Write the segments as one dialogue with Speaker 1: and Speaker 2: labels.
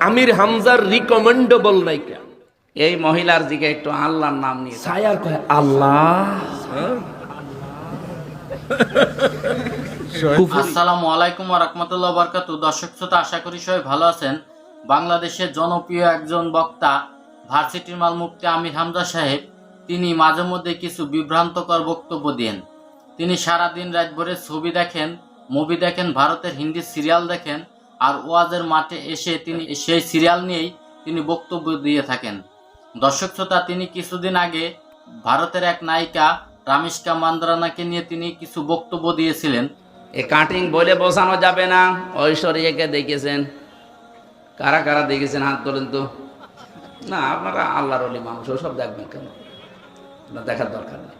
Speaker 1: আমির হামজার রিকমেন্ডেবল নায়িকা।
Speaker 2: এই মহিলার দিকে একটু আল্লাহর নাম নিয়ে
Speaker 1: ছায়ার কয় আল্লাহ।
Speaker 3: আসসালামু আলাইকুম ওয়া রাহমাতুল্লাহি ওয়া বারাকাতুহু। দর্শক শ্রোতা, আশা করি সবাই ভালো আছেন। বাংলাদেশের জনপ্রিয় একজন বক্তা ভার্সিটির মাল মুফতি আমির হামজা সাহেব, তিনি মাঝে মধ্যে কিছু বিভ্রান্তকর বক্তব্য দেন। তিনি সারাদিন রাত ভরে ছবি দেখেন, মুভি দেখেন, ভারতের হিন্দি সিরিয়াল দেখেন, আর ওয়াজের মাঠে এসে তিনি সেই সিরিয়াল নিয়েই তিনি বক্তব্য দিয়ে থাকেন। দর্শক শ্রোতা, তিনি কিছুদিন আগে ভারতের এক নায়িকা রামিষ্কা মান্দারানাকে নিয়ে তিনি কিছু বক্তব্য দিয়েছিলেন।
Speaker 2: এ কাটিং বলে বোঝানো যাবে না। ঐশ্বরিয়াকে দেখেছেন? কারা কারা দেখেছেন হাত তোলেন তো। না, আপনারা আল্লাহর ওলি মানুষ, ওসব দেখবেন কেন? দেখার দরকার নেই।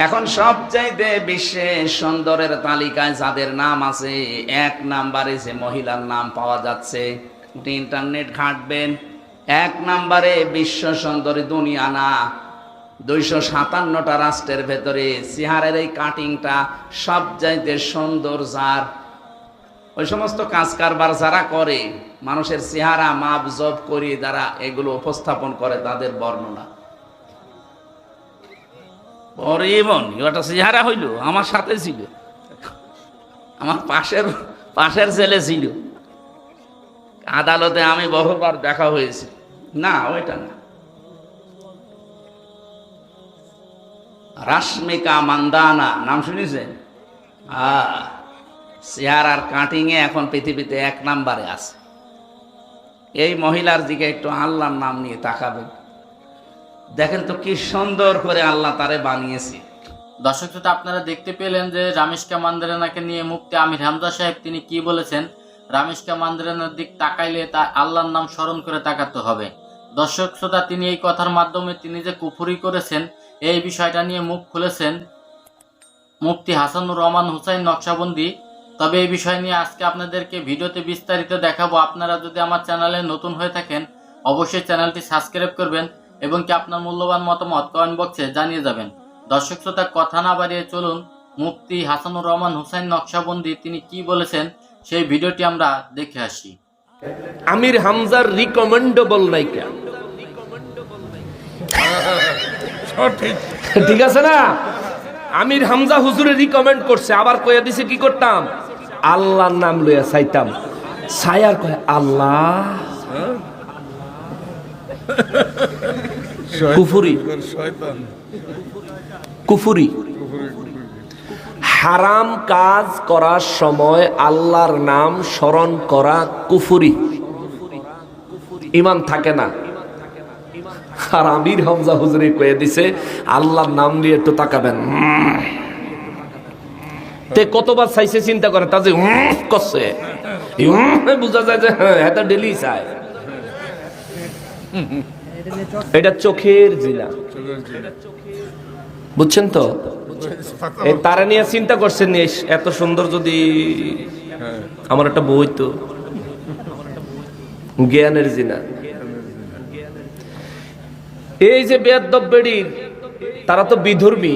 Speaker 2: এখন সবচাইতে বিশ্বে সুন্দরের তালিকায় যাদের নাম আছে, 1 নম্বরে যে মহিলার নাম পাওয়া যাচ্ছে, ইন্টারনেট ঘাঁটবেন, 1 নম্বরে বিশ্ব সুন্দরী দুনিয়া না, 257টা রাষ্ট্রের ভেতরে চেহারের এই কাটিংটা সবচাইতে সুন্দর যার। ওই সমস্ত কাজ কারবার যারা করে, মানুষের চেহারা মাপ জব করে যারা এগুলো উপস্থাপন করে, তাদের বর্ণনা একটা চেহারা হইল, আমার সাথে ছিল, আমার পাশের ছেলে ছিল, আদালতে আমি বহুবার দেখা হয়েছে। না, ওইটা না। রাশ্মিকা মান্দানা নাম শুনেছেন? চেহারার কাটিং এ এখন পৃথিবীতে 1 নম্বরে আছে। এই মহিলার দিকে একটু আল্লাহর নাম নিয়ে তাকাবেন, দেখেন তো কি সুন্দর করে আল্লাহ তারে বানিয়েছে।
Speaker 3: দর্শক শ্রোতা, আপনারা দেখতে পেলেন যে রামিষ্কা মান্দারানাকে নিয়ে মুফতি আমির হামজা সাহেব তিনি কি বলেছেন। রামিষ্কা মান্দারানার দিক তাকাইলে তার আল্লাহর নাম স্মরণ করে তাকাতে হবে। দর্শক শ্রোতা, তিনি এই কথার মাধ্যমে তিনি যে কুফরি করেছেন, এই বিষয়টা নিয়ে মুখ খুলেছেন মুফতি হাসানুর রহমান হুসাইন নকশবন্দি। তবে এই বিষয় নিয়ে আজকে আপনাদেরকে ভিডিওতে বিস্তারিত দেখাবো। আপনারা যদি আমার চ্যানেলে নতুন হয়ে থাকেন, অবশ্যই চ্যানেলটি সাবস্ক্রাইব করবেন এবং কি আপনার মূল্যবান মতামত কমেন্ট বক্সে জানিয়ে যাবেন। দর্শক শ্রোতা, কথা না বাড়িয়ে চলুন মুফতি হাসানুর রহমান হুসাইন নকশবন্দি তিনি কি বলেছেন সেই ভিডিওটি আমরা দেখে আসি।
Speaker 1: আমির হামজার রিকমেন্ডেবল নায়িকা। ঠিক আছে না? আমির হামজা হুজুরে রিকমেন্ড করছে, আবার কইয়া দিছে কি করতাম? আল্লাহর নাম লইয়া চাইতাম। ছায়ার কয় আল্লাহ। কুফরি, কুফরি। হারাম কাজ করার সময় আল্লাহর নাম স্মরণ করা কুফরি, ঈমান থাকে না। আর আমির হামজা হুজুরে কয়ে দিছে আল্লাহর নাম নিয়ে একটু তাকাবেন। তে কতবার চাইছে চিন্তা করে, তা যে করছে বুঝা যায় যে এটা ডেলি চায়। এটা চোখের জিনা, বুঝছেন তো? এই তারা নিয়ে চিন্তা করছেন, এত সুন্দর যদি আমার একটা বই তো, জ্ঞানের জিনা। এই যে বেয়াদব বেড়ির, তারা তো বিধর্মী,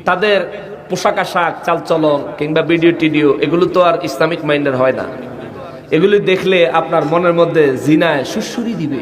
Speaker 1: তাদের পোশাক আশাক, চালচলন কিংবা ভিডিও টিডিও এগুলো তো আর ইসলামিক মাইন্ডের হয় না। এগুলি দেখলে আপনার মনের মধ্যে জিনায় সুরসুরি দিবে।